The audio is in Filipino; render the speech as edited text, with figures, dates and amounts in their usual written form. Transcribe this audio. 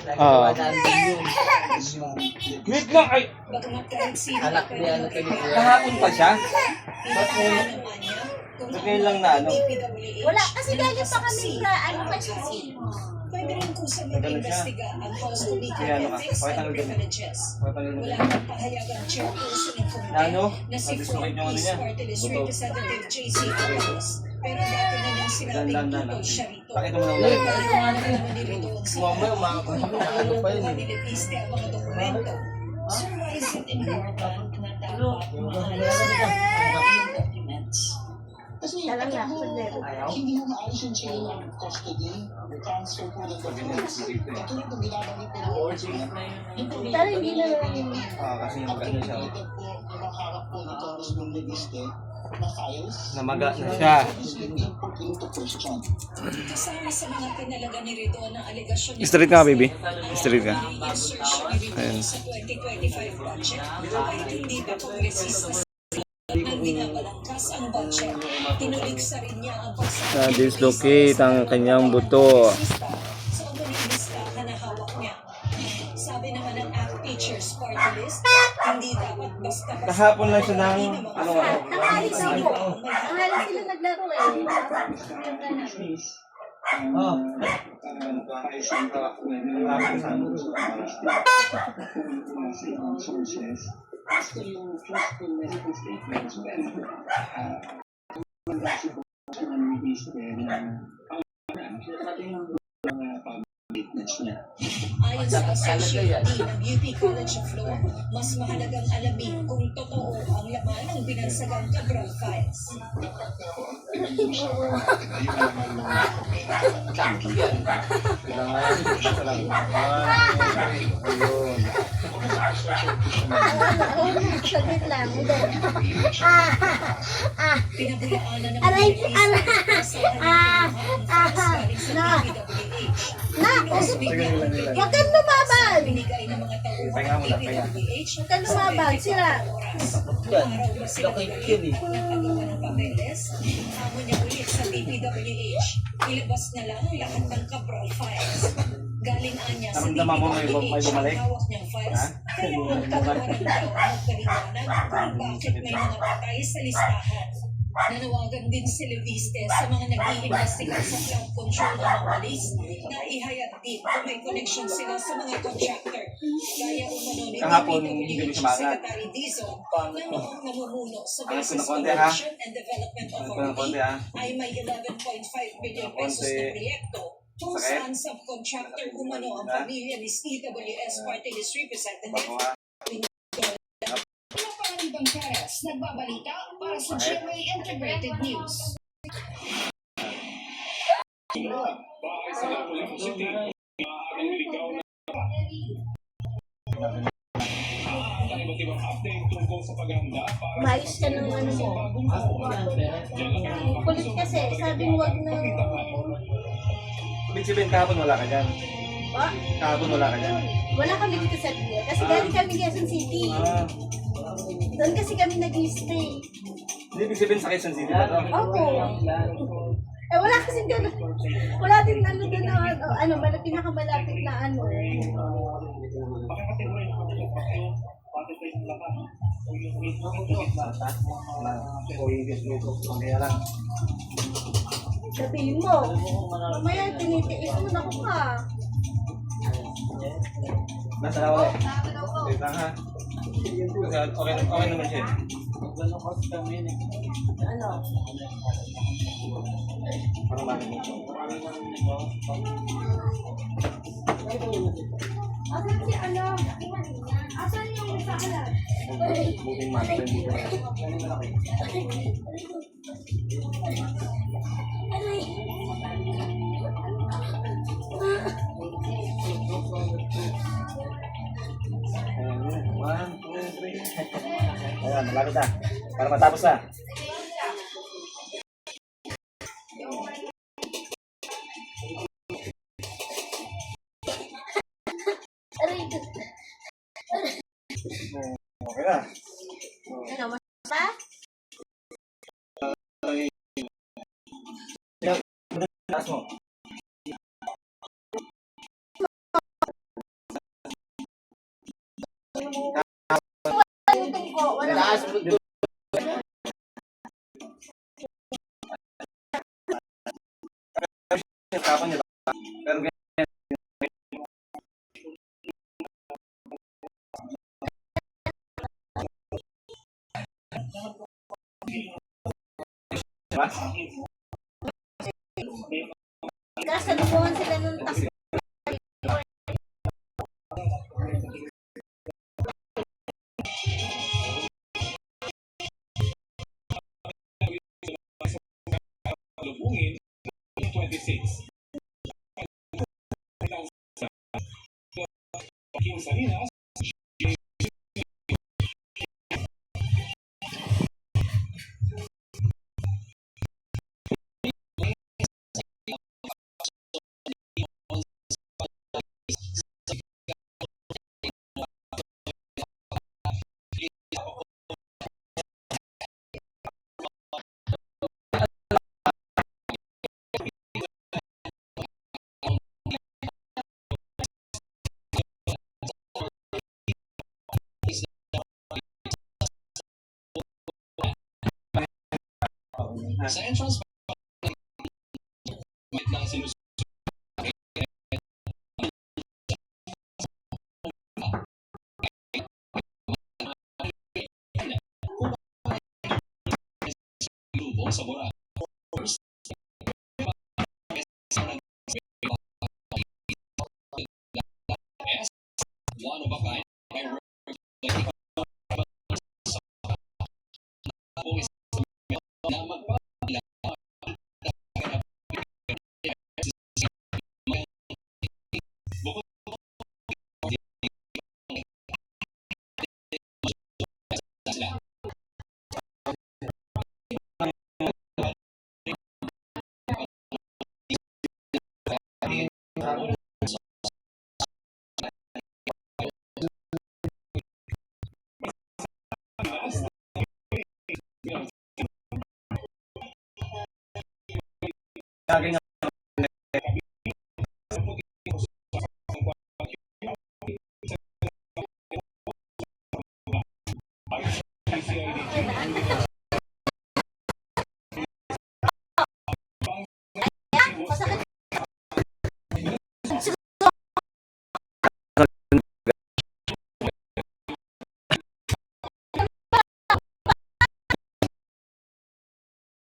Ah. Wait lang, ay, Anak ni ano kayo. kahapon pa siya? Ba't ngayon lang na ano? Wala, kasi galing pa kami sa ano kasi Pwede rin kung sa mag-investiga ang House Committee Kaya ano on ka? Ethics Pakita and mo dun. Privileges. Pakita mo dun. Wala nang pahayagan ang chairperson ng Ano? komite na si Nadislocate yung ano Peace niya. Party List Buto. Representative J.C. Abalos. Pero dati na niyang sinabing Dan. tutol siya rito. Pakita mo na ulit. Naman ni Rito sa Mamaya, ano pa yun eh. nilipiste ang mga dokumento. So why is it important na dapat maayos ang documents? Kasi Alam na, saglit. hindi mo maayos yung chain of custody, transfer po ng documents. Katulad ng ginagamit po ng ORCF. Pero hindi na lang Kasi namaga na siya. Ito po, nakaharap po ni Congressman Legiste na files. Namaga na siya. This is being put into question. Kasama sa mga pinalaga ni Rito ng alegasyon ni Straight ka, baby. Straight ka. insertion ni Rito sa 2025 budget kahit hindi pa kongresista nang binabalangkas ang budget. Tinuligsa rin niya ang Na-dislocate ang kanyang buto. sa umuling listahan na hawak niya. Sabi naman ng ACT Teachers Party List, hindi dapat basta-basta Kahapon lang siya ng ano nga. Alis ako. Ang alis sila naglaro eh. Oh. After yung first medical statements, Ayon sa Associate Dean ng UP College of Law, mas mahalagang alamin kung totoo ang laman ng binansagang Cabral files. Saglit lang. Pinabulaanan ng Aray, mga na. DPWH. Na, huwag kang lumaban. Binigay ng mga tauhan ng DPWH. Huwag kang lumaban, sira. Lokate yun eh. Nagpagawa ng papeles, hamon niya ulit sa DPWH. Ilabas na lang lahat ng Cabral files. Galing anya sa Naramdaman mo may DPWH bumalik? ang hawak niyang files, kaya magkakaroon daw ang paliwanag kung bakit may mga patay sa listahan. Nanawagan din si Leviste sa mga nag-iimbestiga sa flood control anomalies na ihayag din kung may connection sila sa mga contractor. Gaya umano ni Kahapon, hindi DPWH siya maangat. Secretary Dizon na noong namumuno sa Ano ko Business na konti, ha? Promotion and Development Ano ko ng Authority konti, ha? ay may 11.5 billion pesos Konti. na proyekto kung Sakit? saan subcontractor umano ang Ha? pamilya ni CWS Party List Representative Bako ha? Pangaliban Perez, nagbabalita para sa GMA Integrated News. Umayos ka ng ano mo. Kulit kasi, sabing wag na. Ibig sabihin kahapon wala ka dyan. Oh, Kahapon wala ka dyan. wala kami dito sa Rio. Kasi galing kami Quezon City. Ah, Doon kasi kami nag-stay. hindi ibig sabihin sa Quezon City ba to? Opo. Eh wala kasi doon. Wala din ano doon na ano, pinakamalapit na ano. Kaya lang. Sabihin mo. Mamaya tinitiis mo na ko ka. Nasa na ulit. Wait lang ha. Kasi okay naman siya. Ano? Parang bakit? Asan si ano? Asan yung sa alas? Moving mountain. One, two, three. Ayan, malapit na. Para matapos na. Aray, Okay na. ano, mas pa? Taas mo. Utong ko, wala. Taas mo. Tapon niya. Pero Kasalukuhan sila nung tas. Lubungin 26. Kim Salinas, sa entrance lang sinusunod. Lubong sa Bora. First, one of a kind.